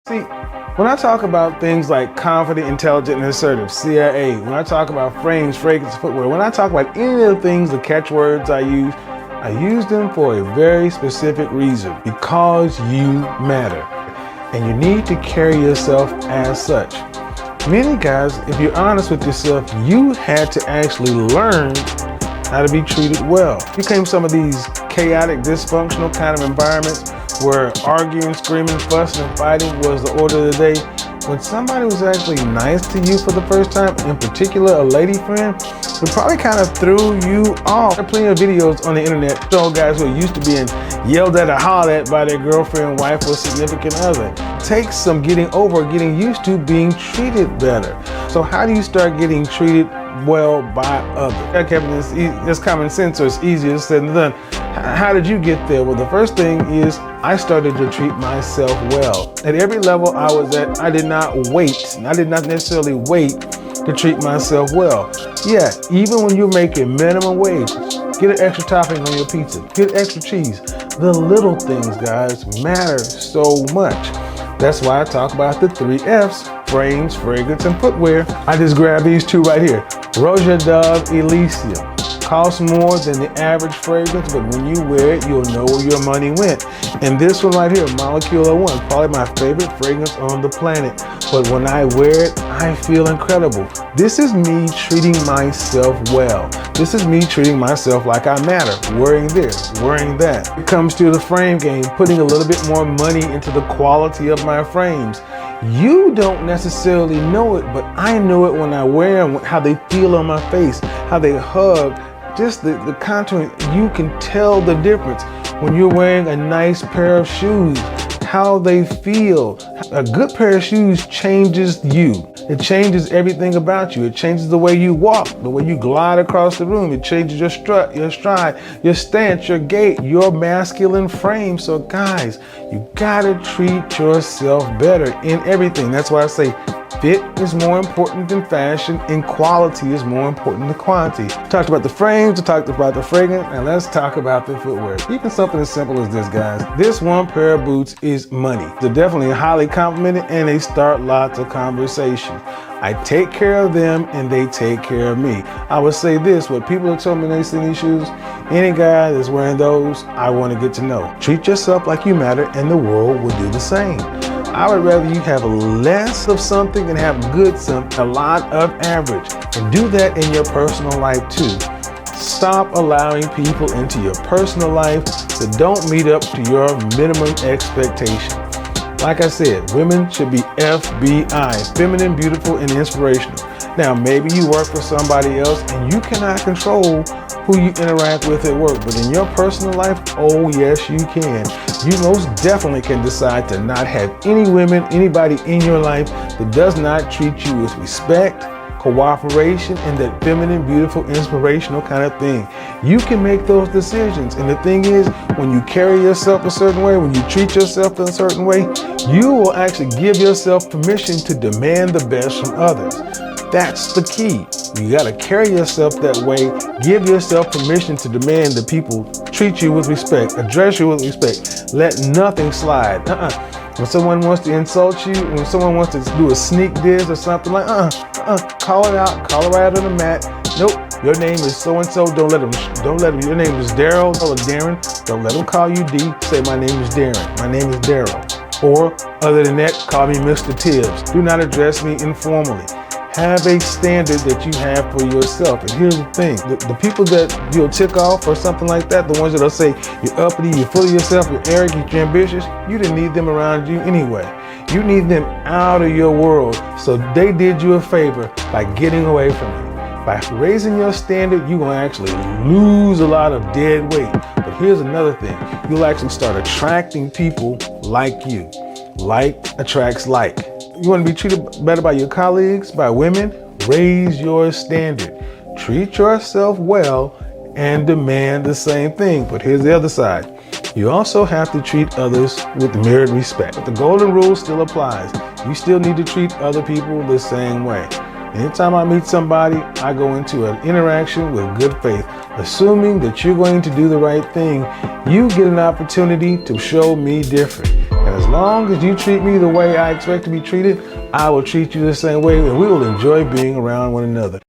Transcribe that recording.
See, when I talk about things like confident, intelligent, and assertive, CIA, when I talk about frames, fragrance, footwear, when I talk about any of the things, the catchwords I use them for a very specific reason, because you matter. And you need to carry yourself as such. Many guys, if you're honest with yourself, you had to actually learn how to be treated well. You came from some of these chaotic, dysfunctional kind of environments where arguing, screaming, fussing, and fighting was the order of the day. When somebody was actually nice to you for the first time, in particular a lady friend, it probably kind of threw you off. There are plenty of videos on the internet showing guys who are used to being yelled at or hollered at by their girlfriend, wife, or significant other. It takes some getting over, getting used to being treated better. So how do you start getting treated well by others? It's common sense, so it's easier said than done. How did you get there? Well, the first thing is I started to treat myself well. At every level I was at, I did not necessarily wait to treat myself well. Yeah, even when you're making minimum wage, get an extra topping on your pizza, get extra cheese. The little things, guys, matter so much. That's why I talk about the 3 F's, frames, fragrance, and footwear. I just grabbed these 2 right here. Roja Dove Elysium. Costs more than the average fragrance, but when you wear it, you'll know where your money went. And this one right here, Molecular One, probably my favorite fragrance on the planet. But when I wear it, I feel incredible. This is me treating myself well. This is me treating myself like I matter. Wearing this, wearing that. It comes to the frame game, putting a little bit more money into the quality of my frames. You don't necessarily know it, but I know it when I wear them, how they feel on my face, how they hug, just the contouring. You can tell the difference when you're wearing a nice pair of shoes, how they feel. A good pair of shoes changes you. It changes everything about you. It changes the way you walk, the way you glide across the room. It changes your strut, your stride, your stance, your gait, your masculine frame. So guys, you gotta treat yourself better in everything. That's why I say fit is more important than fashion, and quality is more important than quantity. Talked about the frames, I talked about the fragrance, and let's talk about the footwear. Even something as simple as this, guys. This one pair of boots is money. They're definitely highly complimented, and they start lots of conversation. I take care of them, and they take care of me. I would say this, what people have told me when they see these shoes, any guy that's wearing those, I want to get to know. Treat yourself like you matter, and the world will do the same. I would rather you have less of something and have good something, a lot of average. And do that in your personal life too. Stop allowing people into your personal life that don't meet up to your minimum expectation. Like I said, women should be FBI, feminine, beautiful, and inspirational. Now, maybe you work for somebody else and you cannot control who you interact with at work, but in your personal life, oh yes, you can. You most definitely can decide to not have anybody in your life that does not treat you with respect, cooperation, and that feminine, beautiful, inspirational kind of thing. You can make those decisions. And the thing is, when you carry yourself a certain way, when you treat yourself in a certain way, you will actually give yourself permission to demand the best from others. That's the key. You got to carry yourself that way. Give yourself permission to demand that people treat you with respect, address you with respect. Let nothing slide. When someone wants to insult you, when someone wants to do a sneak diss or something like, call it out, call it right out on the mat. Nope, your name is so-and-so. Don't let them, your name is Daryl or Darren. Don't let them call you D. Say, my name is Darren. My name is Daryl. Or other than that, call me Mr. Tibbs. Do not address me informally. Have a standard that you have for yourself. And here's the thing, the people that you'll tick off or something like that, the ones that'll say you're uppity, you're full of yourself, you're arrogant, you're ambitious, you didn't need them around you anyway. You need them out of your world. So they did you a favor by getting away from you. By raising your standard, you're gonna actually lose a lot of dead weight. But here's another thing, you'll actually start attracting people like you. Like attracts like. You want to be treated better by your colleagues, by women? Raise your standard. Treat yourself well and demand the same thing. But here's the other side. You also have to treat others with mirrored respect. But the golden rule still applies. You still need to treat other people the same way. Anytime I meet somebody, I go into an interaction with good faith, assuming that you're going to do the right thing. You get an opportunity to show me different. And as long as you treat me the way I expect to be treated, I will treat you the same way, and we will enjoy being around one another.